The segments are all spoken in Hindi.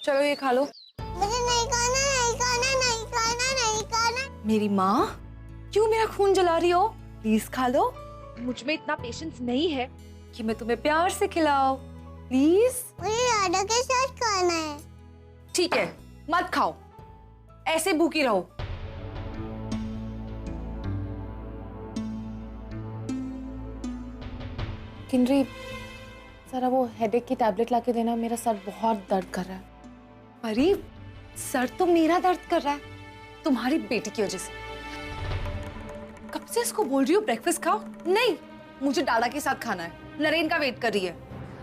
चलो ये खा लो। मुझे नहीं खाना, नहीं खाना, नहीं खाना, नहीं खाना। मेरी माँ, क्यों मेरा खून जला रही हो? प्लीज खा लो। मुझ में इतना पेशेंस नहीं है कि मैं तुम्हें प्यार से खिलाऊं। प्लीज। मुझे दादा के साथ खाना है। ठीक है, मत खाओ, ऐसे भूखी रहो। किन्नरी, जरा वो हेडेक की टैबलेट लाके देना, मेरा सर बहुत दर्द कर रहा है। परी, सर तो मेरा दर्द कर रहा है तुम्हारी बेटी की वजह से। कब से इसको बोल रही हो ब्रेकफास्ट खाओ, नहीं, मुझे डाला के साथ खाना है। नरेन का वेट कर रही है,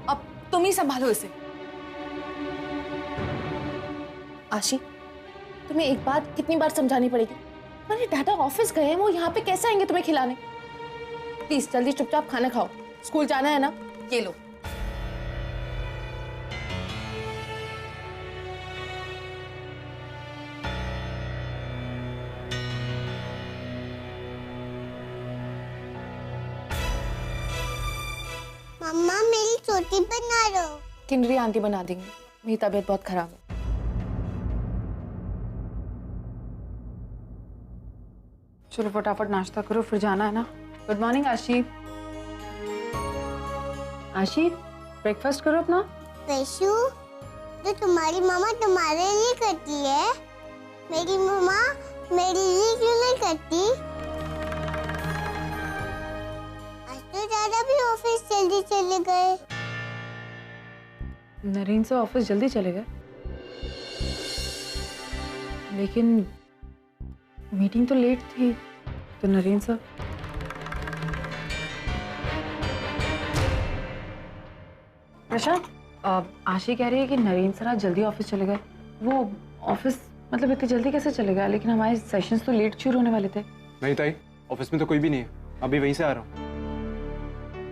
अब तुम ही संभालो इसे। आशी, तुम्हें एक बात कितनी बार समझानी पड़ेगी? मेरे दादा ऑफिस गए हैं, वो यहाँ पे कैसे आएंगे तुम्हें खिलाने? प्लीज जल्दी चुपचाप खाना खाओ, स्कूल जाना है ना। ये लो। मम्मा मेरी छोटी बना दो। किन्नरी आंटी बना देंगी, मेरी तबीयत बहुत खराब है। चलो फटाफट नाश्ता करो, फिर जाना है ना। गुड मॉर्निंग आशी। आशी, ब्रेकफास्ट करो अपना। वैशु, जो तुम्हारी मामा तुम्हारे लिए करती है, मेरी मामा मेरे लिए क्यों नहीं करती? आज तो दादा भी ऑफिस जल्दी चले गए। नरेन से ऑफिस जल्दी चले गए, लेकिन मीटिंग तो लेट थी, तो नरेन सर। प्रशांत, आशी कह रही है कि नरेन सर आज जल्दी ऑफिस चले गए। वो ऑफिस मतलब इतनी जल्दी कैसे चले गए? लेकिन हमारे सेशंस तो लेट शुरू होने वाले थे। नहीं ताई, ऑफिस में तो कोई भी नहीं है, अभी वहीं से आ रहा हूँ।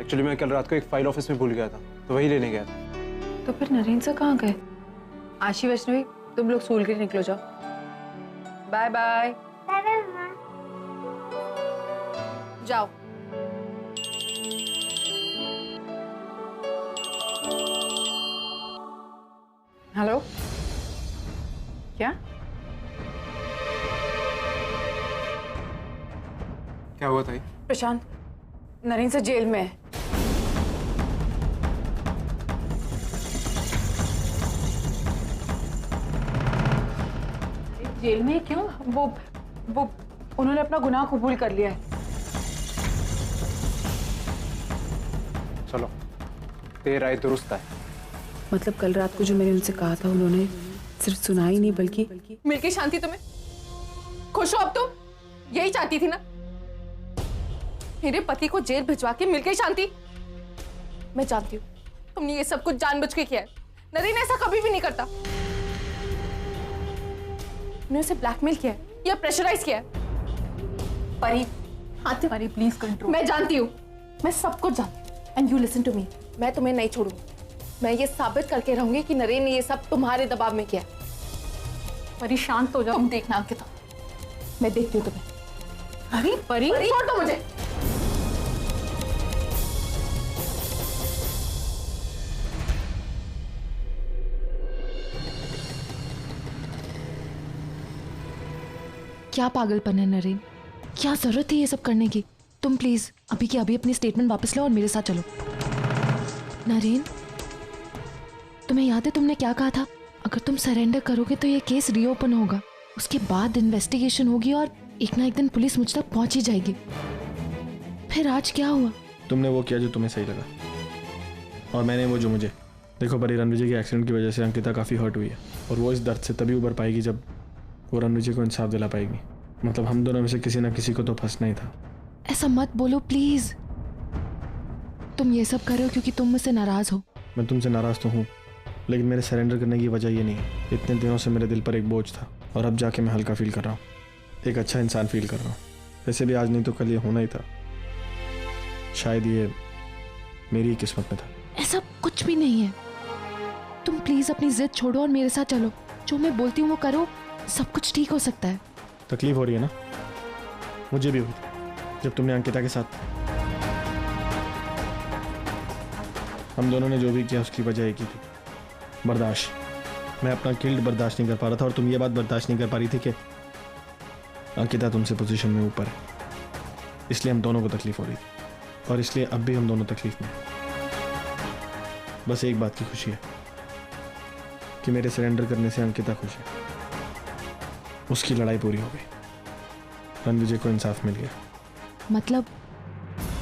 एक्चुअली मैं कल रात को एक फाइल ऑफिस में भूल गया था, तो वही लेने गया था। तो फिर नरेन सर कहाँ गए? आशी, वैष्णवी, तुम लोग स्कूल के लिए निकलो, जाओ। Bye bye. जाओ। हेलो, क्या क्या हुआ ताई? प्रशांत, नरेन सर जेल में है। जेल में क्यों? वो उन्होंने अपना गुनाह कबूल कर लिया है। चलो, तेरी राय दुरुस्त है। मतलब कल रात को जो मैंने उनसे कहा था, उन्होंने सिर्फ सुना ही नहीं बल्कि मिल गई शांति तुम्हें? खुश हो अब तुम? यही चाहती थी ना, मेरे पति को जेल भिजवा के मिल गई शांति। मैं जानती हूँ तुमने ये सब कुछ जानबूझ के किया है। नरेन ऐसा कभी भी नहीं करता। तुमने उसे ब्लैकमेल किया है या प्रेशराइज किया है? परी, परी प्लीज कंट्रोल। मैं जानती हूँ, मैं सब कुछ जानती हूँ। And you listen to me, मैं तुम्हें नहीं छोड़ूंगी। मैं ये साबित करके रहूंगी कि नरेन ने ये सब तुम्हारे दबाव में किया। परी शांत हो जाओ। तुम देखना अंकिता, मैं देखती हूँ तुम्हें। अरे परी, छोड़ दो मुझे। क्या पागलपन है नरेन, क्या जरूरत है ये सब करने की? तुम प्लीज अभी के अभी अपनी स्टेटमेंट वापस लो और मेरे साथ चलो। नरेन, तुम्हें याद है तुमने क्या कहा था? अगर तुम सरेंडर करोगे तो ये केस रीओपन होगा, उसके बाद इन्वेस्टिगेशन होगी और एक ना एक दिन पुलिस मुझ तक पहुंच ही जाएगी। फिर आज क्या हुआ? तुमने वो किया जो तुम्हें सही लगा, और मैंने वो जो मुझे। देखो परी, रणविजय के एक्सीडेंट की वजह से अंकिता काफ़ी हर्ट हुई है, और वो इस दर्द से तभी उबर पाएगी जब वो रणविजय को इंसाफ दिला पाएगी। मतलब हम दोनों में से किसी ना किसी को तो फंसना ही था। ऐसा मत बोलो प्लीज। तुम ये सब कर रहे हो क्योंकि तुम मुझसे नाराज हो। मैं तुमसे नाराज़ तो हूँ, लेकिन मेरे सरेंडर करने की वजह ये नहीं है। इतने दिनों से मेरे दिल पर एक बोझ था, और अब जाके मैं हल्का फील कर रहा हूँ, एक अच्छा इंसान फील कर रहा हूँ। वैसे भी आज नहीं तो कल ये होना ही था। शायद ये मेरी किस्मत में था। ऐसा कुछ भी नहीं है। तुम प्लीज अपनी जिद छोड़ो और मेरे साथ चलो। जो मैं बोलती हूँ वो करो, सब कुछ ठीक हो सकता है। तकलीफ हो रही है ना? मुझे भी हुई थी जब तुमने अंकिता के साथ। हम दोनों ने जो भी किया उसकी वजह एक ही थी, बर्दाश्त। मैं अपना गिल्ट बर्दाश्त नहीं कर पा रहा था और तुम ये बात बर्दाश्त नहीं कर पा रही थी कि अंकिता तुमसे पोजीशन में ऊपर है, इसलिए हम दोनों को तकलीफ हो रही थी और इसलिए अब भी हम दोनों तकलीफ में हैं। बस एक बात की खुशी है कि मेरे सरेंडर करने से अंकिता खुश है, उसकी लड़ाई पूरी हो गई, रणविजय को इंसाफ मिल गया। मतलब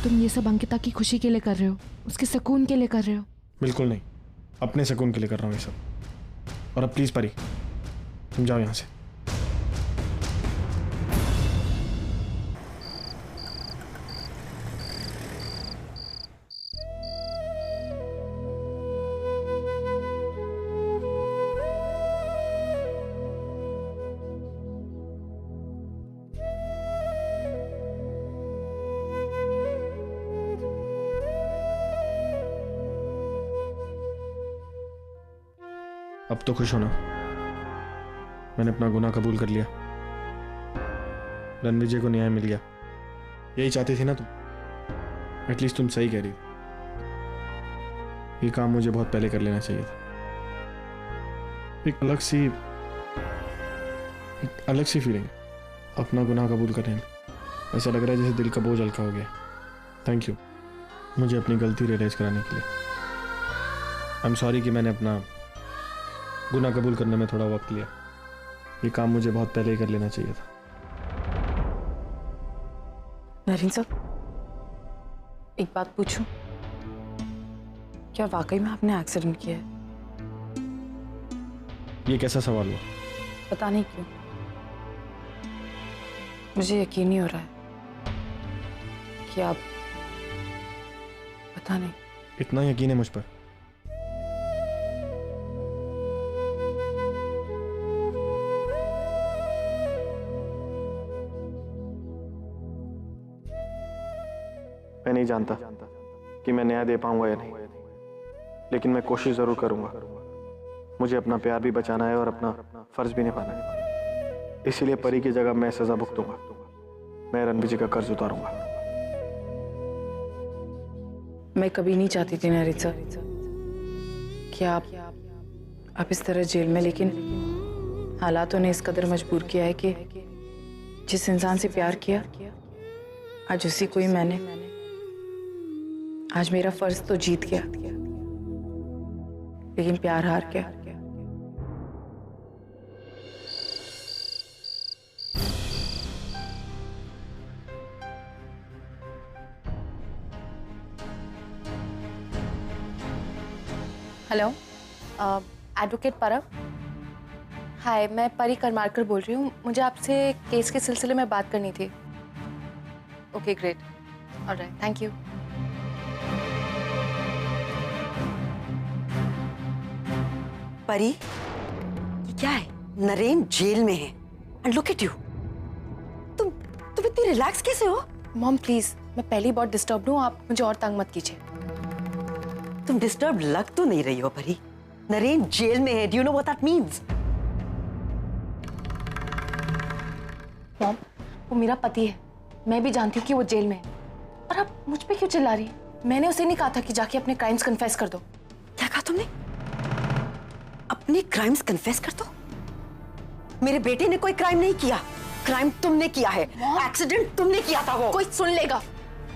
तुम ये सब अंकिता की खुशी के लिए कर रहे हो, उसके सुकून के लिए कर रहे हो? बिल्कुल नहीं, अपने सुकून के लिए कर रहा हूँ ये सब। और अब प्लीज परी, तुम जाओ यहाँ से। अब तो खुश हो ना, मैंने अपना गुनाह कबूल कर लिया, रणविजय को न्याय मिल गया। यही चाहती थी ना तुम? एटलीस्ट तुम सही कह रही थी, ये काम मुझे बहुत पहले कर लेना चाहिए था। एक अलग सी फीलिंग है अपना गुनाह कबूल करने में। ऐसा लग रहा है जैसे दिल का बोझ हल्का हो गया। थैंक यू मुझे अपनी गलती रियलाइज कराने के लिए। आई एम सॉरी कि मैंने अपना गुनाह कबूल करने में थोड़ा वक्त लिया। ये काम मुझे बहुत पहले ही कर लेना चाहिए था। नरेन सर, एक बात पूछूं? क्या वाकई में आपने एक्सीडेंट किया है? ये कैसा सवाल हुआ? पता नहीं क्यों मुझे यकीन नहीं हो रहा है कि आप, पता नहीं। इतना यकीन है मुझ पर? मैं नहीं जानता कि मैं न्याय दे पाऊंगा या नहीं, लेकिन मैं कोशिश जरूर करूंगा। मुझे अपना प्यार भी बचाना है और अपना फर्ज भी निभाना है। इसीलिए परी की जगह मैं सजा भुगतूंगा। मैं रणविजय का कर्ज उतारूंगा। मैं कभी नहीं चाहती थी नरेन सर कि आप इस तरह जेल में, लेकिन हालातों ने इस कदर मजबूर किया है कि जिस इंसान से प्यार किया आज उसी को ही मैंने, आज मेरा फर्ज तो जीत गया लेकिन प्यार हार गया। हेलो, एडवोकेट परब। हाय, मैं परी करमारकर बोल रही हूँ। मुझे आपसे केस के सिलसिले में बात करनी थी। Okay great, alright, thank you. परी, ये क्या है? नरेन जेल में है एंड लुक एट यू। तुम इतनी रिलैक्स कैसे हो? मॉम प्लीज, मैं पहली बहुत डिस्टर्ब हूँ, आप मुझे और तंग मत कीजिए। तुम डिस्टर्ब लग तो नहीं रही हो परी। नरेन जेल में है, do you know what that means? Mom, वो मेरा पति है, मैं भी जानती हूँ कि वो जेल में है। और आप मुझ पे क्यों चिल्ला रही है? मैंने उसे नहीं कहा था कि जाके अपने क्राइम्स कन्फेस कर दो। क्या कहा तुमने? अपने क्राइम्स कन्फेस कर दो? मेरे बेटे ने कोई क्राइम नहीं किया। क्राइम तुमने किया है, एक्सीडेंट तुमने किया था। वो कोई सुन लेगा।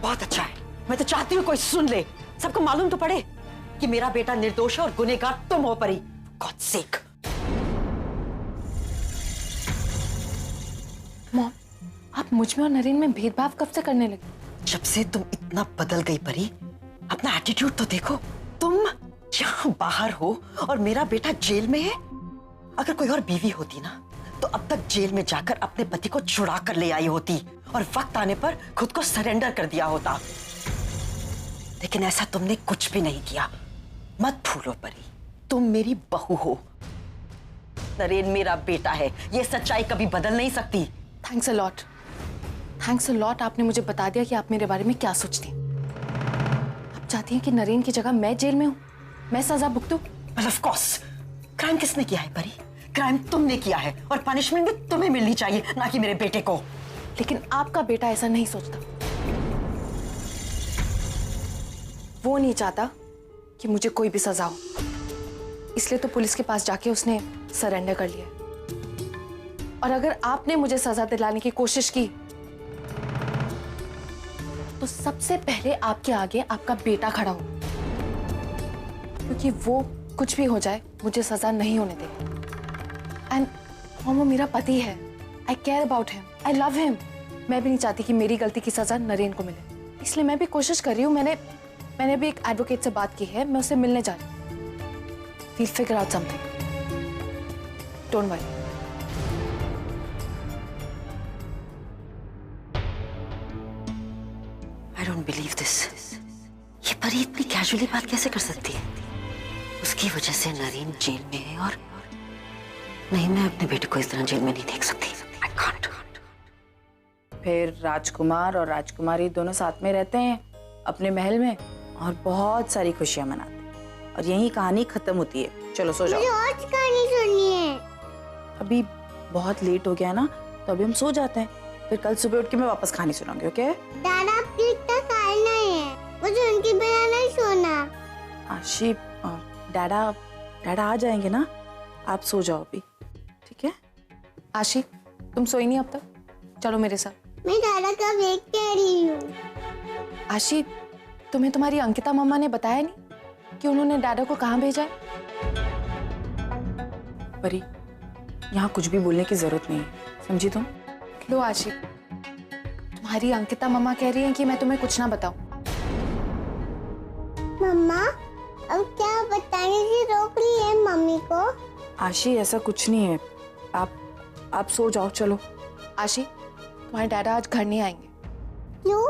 बहुत अच्छा है, मैं तो चाहती हूँ कोई सुन ले, सबको मालूम तो पड़े कि मेरा बेटा निर्दोष है और गुनहगार तुम हो परी। God sake. मॉम, आप मुझ में और नरेन में भेदभाव कब से करने लगे? जब से तुम इतना बदल गई परी, अपना एटीट्यूड तो देखो। तुम यहाँ बाहर हो और मेरा बेटा जेल में है। अगर कोई और बीवी होती ना तो अब तक जेल में जाकर अपने पति को छुड़ा कर ले आई होती और वक्त आने पर खुद को सरेंडर कर दिया होता। लेकिन ऐसा तुमने कुछ भी नहीं किया। मत भूलो परी, तुम मेरी बहू हो। नरेन मेरा बेटा है, ये सच्चाई कभी बदल नहीं सकती। Thanks a lot, thanks a lot. आपने मुझे बता दिया कि आप मेरे बारे में क्या सोचती हैं। आप चाहती हैं कि नरेन की जगह मैं जेल में हूं, मैं सजा भुगतूं? Well, of course, क्राइम किसने किया है परी? क्राइम तुमने किया है और पनिशमेंट भी तुम्हें मिलनी चाहिए, ना कि मेरे बेटे को। लेकिन आपका बेटा ऐसा नहीं सोचता। वो नहीं चाहता कि मुझे कोई भी सजा हो। इसलिए तो पुलिस के पास जाके उसने सरेंडर कर लिया। और अगर आपने मुझे सजा दिलाने की कोशिश की तो सबसे पहले आपके आगे आपका बेटा खड़ा हो, क्योंकि वो कुछ भी हो जाए मुझे सजा नहीं होने देगा। एंड वो मेरा पति है। I care about him, I love him. मैं भी नहीं चाहती कि मेरी गलती की सजा नरेन को मिले, इसलिए मैं भी कोशिश कर रही हूँ। मैंने भी एक एडवोकेट से बात की है, मैं उससे मिलने जा रही हूँ। We'll figure out something. Don't worry. I don't believe this. ये परी इतनी कैजुअली बात कैसे कर सकती है? उसकी वजह से नरेन जेल में है और नहीं, मैं अपने बेटे को इस तरह जेल में नहीं देख सकती। I can't. फिर राजकुमार और राजकुमारी दोनों साथ में रहते हैं अपने महल में और बहुत सारी खुशियां मनाते हैं और यही कहानी खत्म होती है। चलो सो जाओ। मुझे और कहानी सुननी है। अभी बहुत लेट हो गया ना, तो अभी हम सो जाते हैं, फिर कल सुबह उठ के मैं वापस कहानी सुनाऊंगी। ओके? दादा आपकी इतना ख्याल नहीं है, मुझे उनकी बिना नहीं सोना। आशी, डैडा आ जाएंगे ना, आप सो जाओ अभी, ठीक है? आशी, तुम सोई नहीं अब तक? चलो मेरे साथ। मैं दादा का वेट कर रही हूँ। आशी, तुम्हें तुम्हारी अंकिता मम्मा ने बताया नहीं कि उन्होंने डैडा को कहाँ भेजा है? परी, यहाँ कुछ भी बोलने की जरूरत नहीं है, समझी तुम? लो आशी, तुम्हारी अंकिता मम्मा कह रही हैं कि मैं तुम्हें कुछ ना बताऊं। मम्मा, अब क्या बताने की रोक रही है मम्मी को? आशी, ऐसा कुछ नहीं है, आप सो जाओ। चलो। आशी, तुम्हारे डैडा आज घर नहीं आएंगे। क्यों?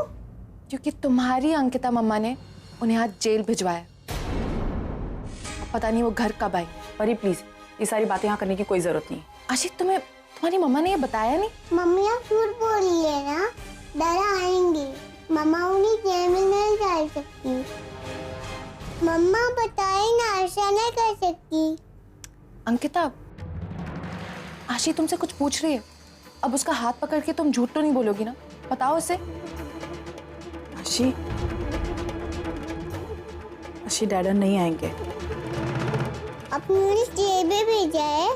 क्योंकि तुम्हारी अंकिता मम्मा ने उन्हें आज जेल भिजवाया। पता नहीं वो घर कब आएंगे। परी प्लीज, ये सारी बातें यहाँ करने की कोई जरूरत नहीं है। आशी, तुम्हारी मम्मा ने ये बताया नहीं? मम्मी आप झूठ बोल रही है ना, दादा आएंगे। मम्मा उन्हें जेल में नहीं डाल सकती। मम्मा बताए ना, ऐसा नहीं कर सकती। अंकिता, आशी तुमसे कुछ पूछ रही है, अब उसका हाथ पकड़ के तुम झूठ तो नहीं बोलोगी ना? बताओ उसे। आशी डैडा नहीं आएंगे। आपने उन्हें जेल में भेजा है?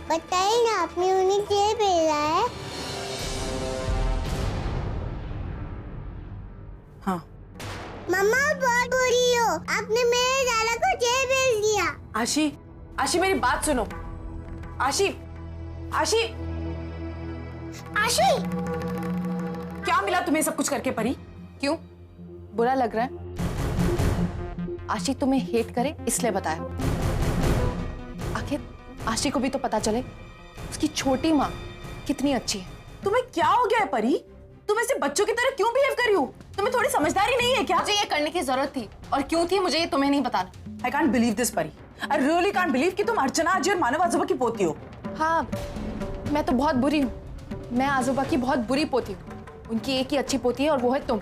बताइए ना, आपने उन्हें जेल भेजा है? हाँ। मम्मा बहुत बुरी हो, आपने मेरे दादा को जेल भेज दिया। आशी मेरी बात सुनो। आशी क्या मिला तुम्हें सब कुछ करके परी? क्यों, बुरा लग रहा है? आशी तुम्हें हेट करे इसलिए बताया। आखिर आशी को भी तो पता चले उसकी छोटी माँ कितनी अच्छी है। तुम्हें क्या हो गया है परी? तुम ऐसे बच्चों की तरह क्यों बिहेव कर रही हो? तुम्हें थोड़ी समझदारी नहीं है क्या? मुझे ये करने की जरूरत थी, और क्यों थी मुझे ये तुम्हें नहीं बताना। I can't believe this परी। I really can't believe कि तुम अर्चना आजी और मानव आजोबा की पोती हो। हाँ, मैं तो बहुत बुरी हूँ। मैं आजोबा की बहुत बुरी पोती हूँ। उनकी एक ही अच्छी पोती है और वो है तुम।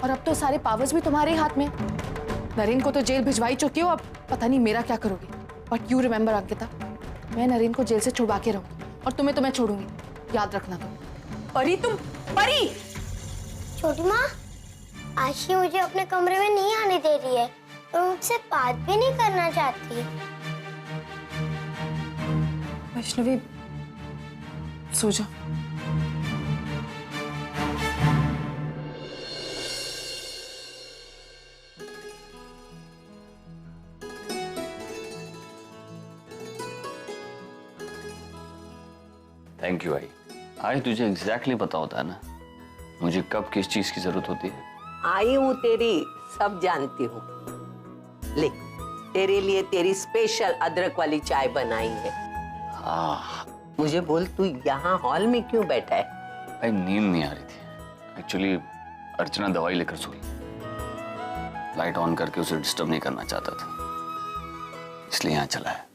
और अब तो सारे पावर्स भी तुम्हारे हाथ में। नरेन को तो जेल भिजवाई चुकी हो, अब पता नहीं मेरा क्या करोगे। बट यू रिमेम्बर अंकिता, मैं नरेन को जेल से छुड़वा के रहूंगी और तुम्हें छोड़ूंगी, याद रखना। तुम परी, तुम परी। छोटी माँ, आशी मुझे अपने कमरे में नहीं आने दे रही है और मुझसे बात भी नहीं करना चाहती। वैष्णवी, सो जा। थैंक यू आई। आज तुझे एग्जैक्टली पता होता है ना मुझे कब किस चीज की जरूरत होती है। आई हूँ तेरी, सब जानती हूँ। ले, तेरे लिए तेरी स्पेशल अदरक वाली चाय बनाई है। हाँ, मुझे बोल, तू यहाँ हॉल में क्यों बैठा है? भाई नींद नहीं आ रही थी। एक्चुअली अर्चना दवाई लेकर सोई, लाइट ऑन करके उसे डिस्टर्ब नहीं करना चाहता था, इसलिए यहाँ चला है।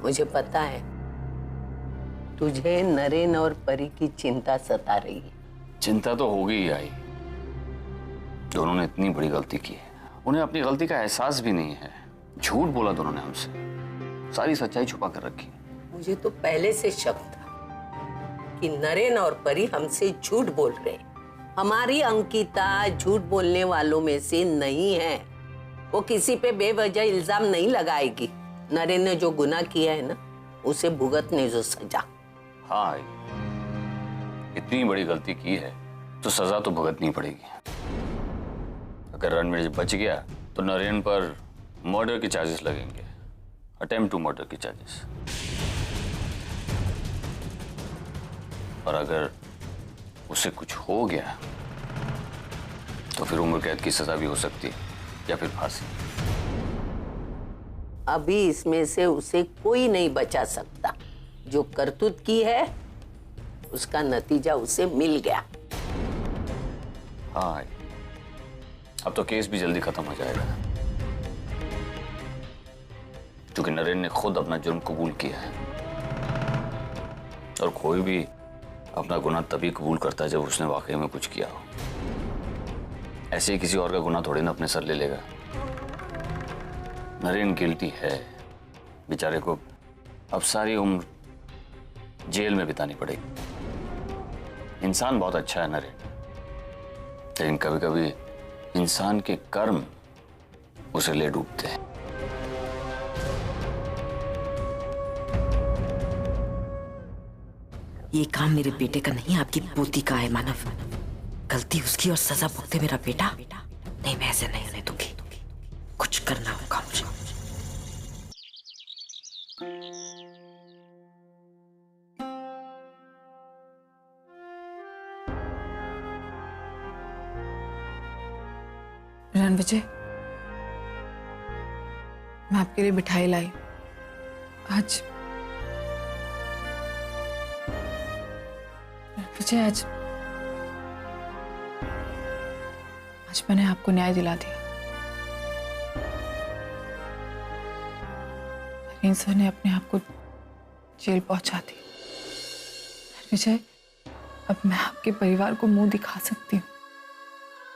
मुझे पता है तुझे नरेन और परी की चिंता सता रही है। चिंता तो हो गई आई। दोनों ने इतनी बड़ी गलती की है, उन्हें अपनी गलती का एहसास भी नहीं है। झूठ बोला दोनों ने हमसे, सारी सच्चाई छुपा कर रखी। मुझे तो पहले से शक था कि नरेन और परी हमसे झूठ बोल रहे हैं। हमारी अंकिता झूठ बोलने वालों में से नहीं है। वो किसी पे बेवजह इल्जाम नहीं लगाएगी। नरेन ने जो गुनाह किया है ना, उसे भुगतने जो सजा। हाँ, इतनी बड़ी गलती की है तो सजा तो भुगतनी पड़ेगी। अगर रणवीर बच गया तो नरेन पर मर्डर के चार्जेस लगेंगे, अटेम्प्ट टू मर्डर के चार्जेस। और अगर उसे कुछ हो गया तो फिर उम्र कैद की सजा भी हो सकती है या फिर फांसी। अभी इसमें से उसे कोई नहीं बचा सकता। जो करतूत की है उसका नतीजा उसे मिल गया। हाँ, अब तो केस भी जल्दी खत्म हो जाएगा, क्योंकि नरेन ने खुद अपना जुर्म कबूल किया है। और कोई भी अपना गुनाह तभी कबूल करता है जब उसने वाकई में कुछ किया हो। ऐसे ही किसी और का गुनाह थोड़ी ना अपने सर ले लेगा। नरेन गिल्टी है, बेचारे को अब सारी उम्र जेल में बितानी पड़ेगी। इंसान बहुत अच्छा है नरेन, लेकिन कभी कभी इंसान के कर्म उसे ले डूबते हैं। ये काम मेरे बेटे का नहीं, आपकी पोती का है मानव। गलती उसकी और सजा भुगते मेरा बेटा। नहीं, मैं ऐसे नहीं होने दूंगी। कुछ करना होगा मुझे। रणविजय, मैं आपके लिए मिठाई लाई। आज रणविजय, आज मैंने आपको न्याय दिला दिया। नरेन सर ने अपने आप को जेल पहुंचा दी। रणविजय, अब मैं आपके परिवार को मुंह दिखा सकती हूँ,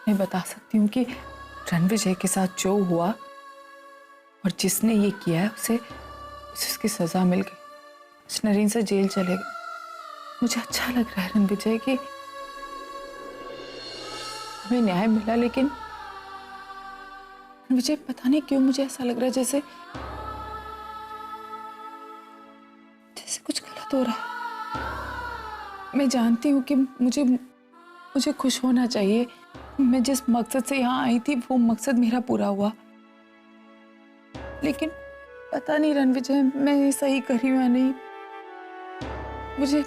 मैं बता सकती हूँ कि रणविजय के साथ जो हुआ और जिसने ये किया है उसे उसकी सजा मिल गई। आज नरेन सर जेल चले गए। मुझे अच्छा लग रहा है रणविजय कि हमें न्याय मिला, लेकिन मुझे पता नहीं क्यों मुझे ऐसा लग रहा है जैसे कुछ गलत हो रहा है। मैं जानती हूँ कि मुझे खुश होना चाहिए। मैं जिस मकसद से यहाँ आई थी वो मकसद मेरा पूरा हुआ, लेकिन पता नहीं रणविजय मैं सही कर रही हूँ या नहीं। मुझे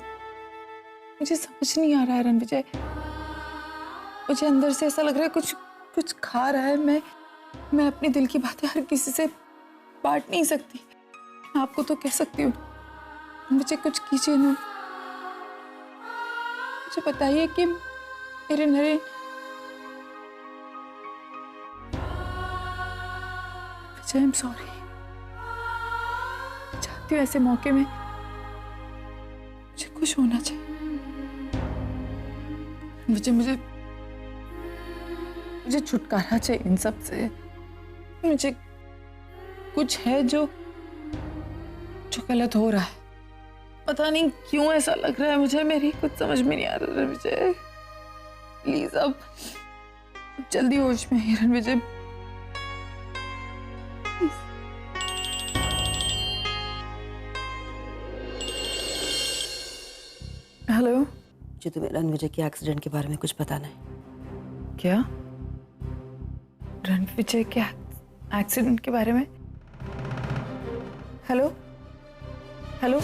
समझ नहीं आ रहा है रणविजय। मुझे अंदर से ऐसा लग रहा है कुछ खा रहा है। मैं अपने दिल की बातें हर किसी से बांट नहीं सकती। मैं आपको तो कह सकती हूँ, मुझे कुछ कीजिए ना। मुझे बताइए कि मेरे नरेन, आई एम सॉरी। चाहती हूँ ऐसे मौके में मुझे खुश होना चाहिए। मुझे छुटकारा चाहिए इन सब से। मुझे कुछ है जो गलत हो रहा है। पता नहीं क्यों ऐसा लग रहा है मुझे। मेरी कुछ समझ में नहीं आ रहा रणविजय। प्लीज अब जल्दी होश में आइए रणविजय। हेलो। मुझे तुम्हें रणविजय के एक्सीडेंट के बारे में कुछ पता नहीं। क्या? रणविजय के एक्सीडेंट के बारे में? Hello hello.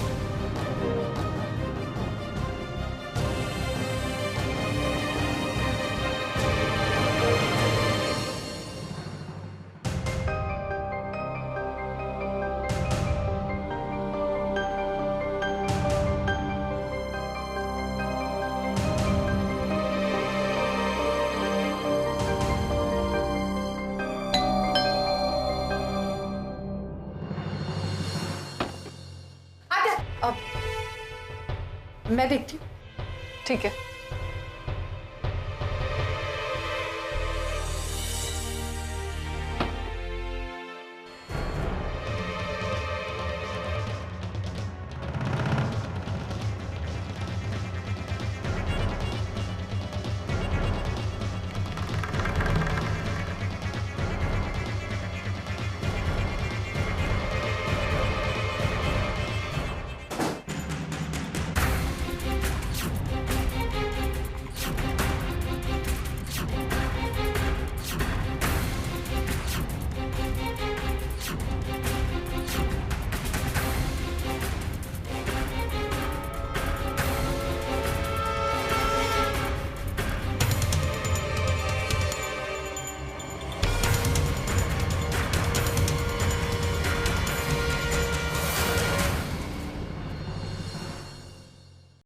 मैं देखती हूँ। ठीक है।